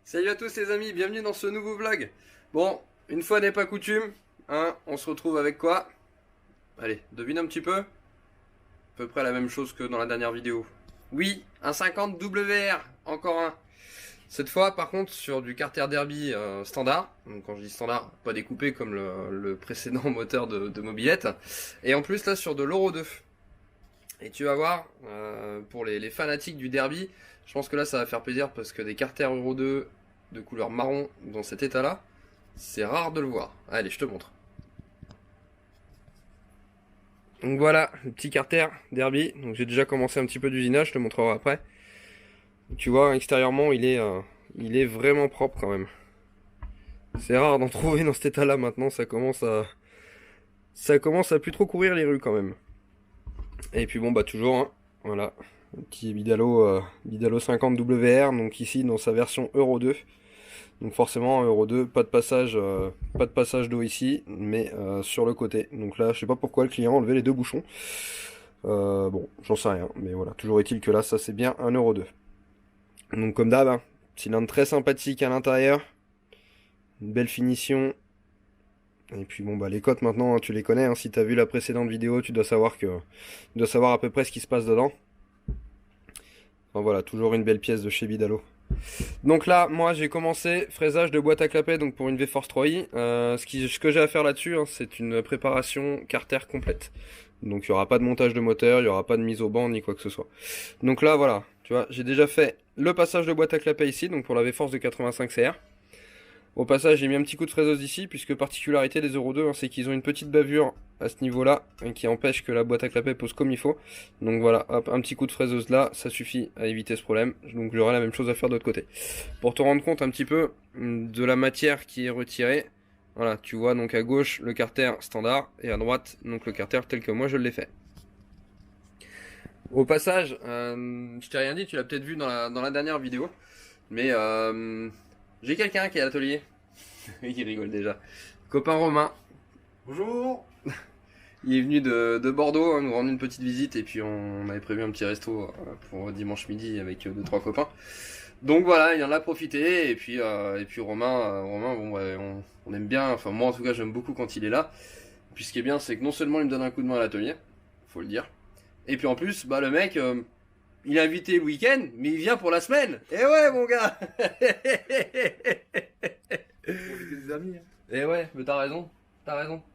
Salut à tous les amis, bienvenue dans ce nouveau vlog. Bon, une fois n'est pas coutume, hein, on se retrouve avec quoi? Allez, devine un petit peu. À peu près la même chose que dans la dernière vidéo. Oui, un 50 WR, encore un. Cette fois par contre sur du Carter Derby standard. Donc quand je dis standard, pas découpé comme le précédent moteur de mobilette. Et en plus là sur de l'Euro 2. Et tu vas voir, pour les fanatiques du derby, je pense que là ça va faire plaisir parce que des Carter Euro 2 de couleur marron dans cet état là, c'est rare de le voir. Allez, je te montre. Donc voilà, le petit Carter derby. Donc j'ai déjà commencé un petit peu d'usinage, je te montrerai après. Tu vois, extérieurement il est vraiment propre quand même. C'est rare d'en trouver dans cet état là maintenant, ça commence à plus trop courir les rues quand même. Et puis bon bah toujours, hein, voilà, un petit Bidalo 50 WR, donc ici dans sa version Euro 2. Donc forcément Euro 2, pas de passage d'eau ici, mais sur le côté. Donc là je sais pas pourquoi le client a enlevé les deux bouchons. Bon, j'en sais rien, mais voilà, toujours est-il que là ça c'est bien un Euro 2. Donc comme d'hab, hein, cylindre très sympathique à l'intérieur, une belle finition. Et puis bon bah les cotes maintenant, hein, tu les connais, hein, si t'as vu la précédente vidéo, tu dois savoir à peu près ce qui se passe dedans. Enfin voilà, toujours une belle pièce de chez Bidalo. Donc là, moi j'ai commencé fraisage de boîte à clapet donc pour une V-Force 3i. Ce que j'ai à faire là-dessus, hein, c'est une préparation Carter complète. Donc il n'y aura pas de montage de moteur, il n'y aura pas de mise au banc ni quoi que ce soit. Donc là voilà, tu vois, j'ai déjà fait le passage de boîte à clapet ici, donc pour la V-Force de 85 CR. Au passage, j'ai mis un petit coup de fraiseuse ici, puisque particularité des Euro 2, hein, c'est qu'ils ont une petite bavure à ce niveau-là, qui empêche que la boîte à clapet pose comme il faut. Donc voilà, hop, un petit coup de fraiseuse là, ça suffit à éviter ce problème. Donc j'aurai la même chose à faire de l'autre côté. Pour te rendre compte un petit peu de la matière qui est retirée, voilà, tu vois donc à gauche le carter standard, et à droite donc le carter tel que moi je l'ai fait. Au passage, je t'ai rien dit, tu l'as peut-être vu dans la dernière vidéo, mais j'ai quelqu'un qui est à l'atelier. Il rigole déjà. Copain Romain. Bonjour. Il est venu de Bordeaux, hein, nous rendre une petite visite et puis on avait prévu un petit resto pour dimanche midi avec 2-3 copains. Donc voilà, il en a profité et puis Romain bon, ouais, on aime bien, enfin moi en tout cas j'aime beaucoup quand il est là. Puis ce qui est bien c'est que non seulement il me donne un coup de main à l'atelier, faut le dire, et puis en plus bah le mec il est invité le week-end mais il vient pour la semaine. Et ouais mon gars. Profitez des amis, hein. Et ouais, mais t'as raison,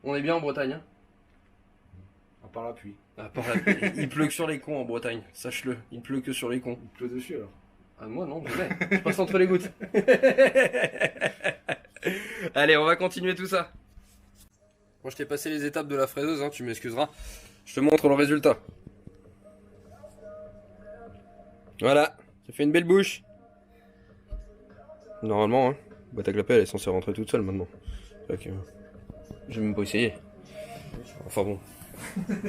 on est bien en Bretagne, hein. À part la pluie. Ah, par là, il pleut que sur les cons en Bretagne, sache-le, il pleut que sur les cons. Il pleut dessus alors. Ah moi non, jamais, je passe entre les gouttes. Allez, on va continuer tout ça. Moi je t'ai passé les étapes de la fraiseuse, hein, tu m'excuseras. Je te montre le résultat. Voilà, ça fait une belle bouche. Normalement, hein, la boîte à clapet elle est censée rentrer toute seule maintenant. Fait que, je vais même pas essayer. Enfin bon,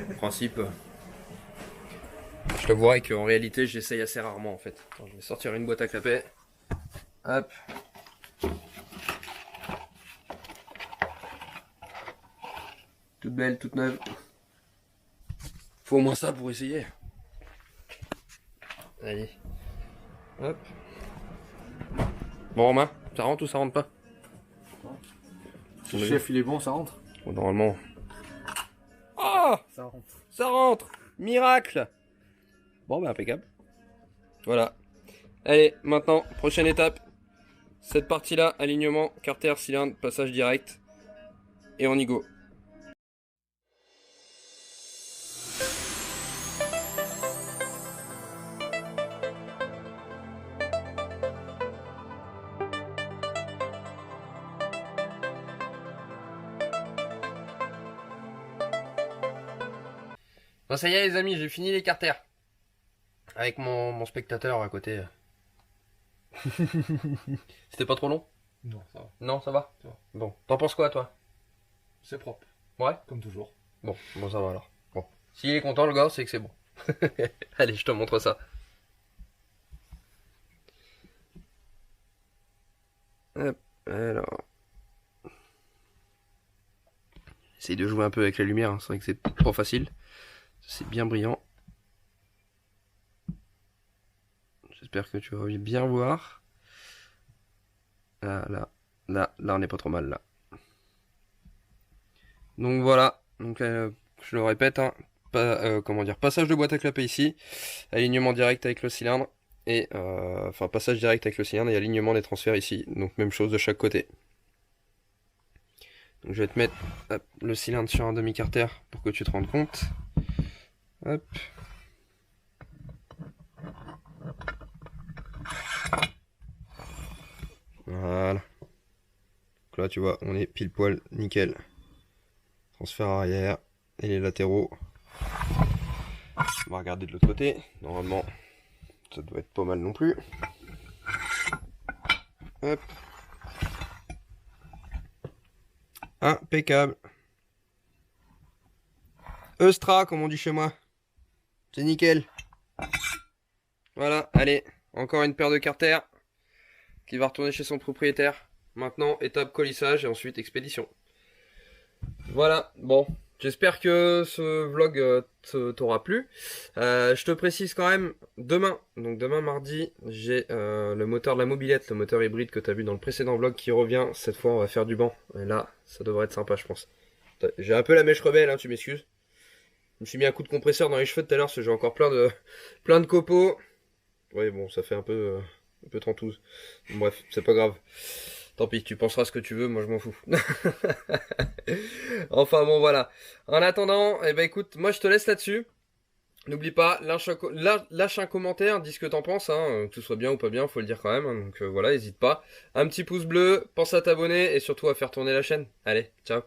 en principe... Je t'avouerai qu'en réalité j'essaye assez rarement en fait. Attends, je vais sortir une boîte à clapet. Hop. Toute belle, toute neuve. Faut au moins ça pour essayer. Allez. Hop. Bon Romain, ça rentre ou ça rentre pas? Le chef il est bon, ça rentre. Bon, normalement. Oh, Ça rentre. ça rentre. Miracle. Bon bah impeccable. Voilà. Allez, maintenant, prochaine étape. Cette partie-là, alignement, carter, cylindre, passage direct. Et on y go. Bon ça y est les amis, j'ai fini les carters. Avec mon spectateur à côté. C'était pas trop long? Non, ça va. Non, ça va? Ça va. Bon, t'en penses quoi toi? C'est propre, Ouais? comme toujours. Bon, ça va alors. Bon. S'il est content le gars, c'est que c'est bon. Allez, je te montre ça. Hop, alors. Essaye de jouer un peu avec la lumière, hein. C'est vrai que c'est pas facile. C'est bien brillant. J'espère que tu vas bien voir. Ah, là, on n'est pas trop mal là. Donc voilà, donc je le répète, hein, comment dire, passage de boîte à clapet ici, alignement direct avec le cylindre, et enfin passage direct avec le cylindre et alignement des transferts ici, donc même chose de chaque côté. Donc je vais te mettre hop, le cylindre sur un demi-carter pour que tu te rendes compte. Hop. Voilà. Donc là tu vois, on est pile poil nickel. Transfert arrière et les latéraux. On va regarder de l'autre côté. Normalement, ça doit être pas mal non plus. Hop. Impeccable. Eustra, comme on dit chez moi. C'est nickel. Voilà, allez, encore une paire de carters qui va retourner chez son propriétaire. Maintenant, étape colissage et ensuite expédition. Voilà, bon, j'espère que ce vlog t'aura plu. Je te précise quand même, demain, donc demain mardi, j'ai le moteur de la mobilette, le moteur hybride que tu as vu dans le précédent vlog qui revient. Cette fois, on va faire du banc. Et là, ça devrait être sympa, je pense. J'ai un peu la mèche rebelle, hein, tu m'excuses. Je me suis mis un coup de compresseur dans les cheveux tout à l'heure parce que j'ai encore plein de copeaux. Oui, bon, ça fait un peu trentouse. Bref, c'est pas grave. Tant pis, tu penseras ce que tu veux, moi je m'en fous. Enfin bon, voilà. En attendant, eh ben écoute, moi je te laisse là-dessus. N'oublie pas, lâche un commentaire, dis ce que t'en penses, hein, que ce soit bien ou pas bien, faut le dire quand même. Hein, donc voilà, n'hésite pas. Un petit pouce bleu, pense à t'abonner et surtout à faire tourner la chaîne. Allez, ciao.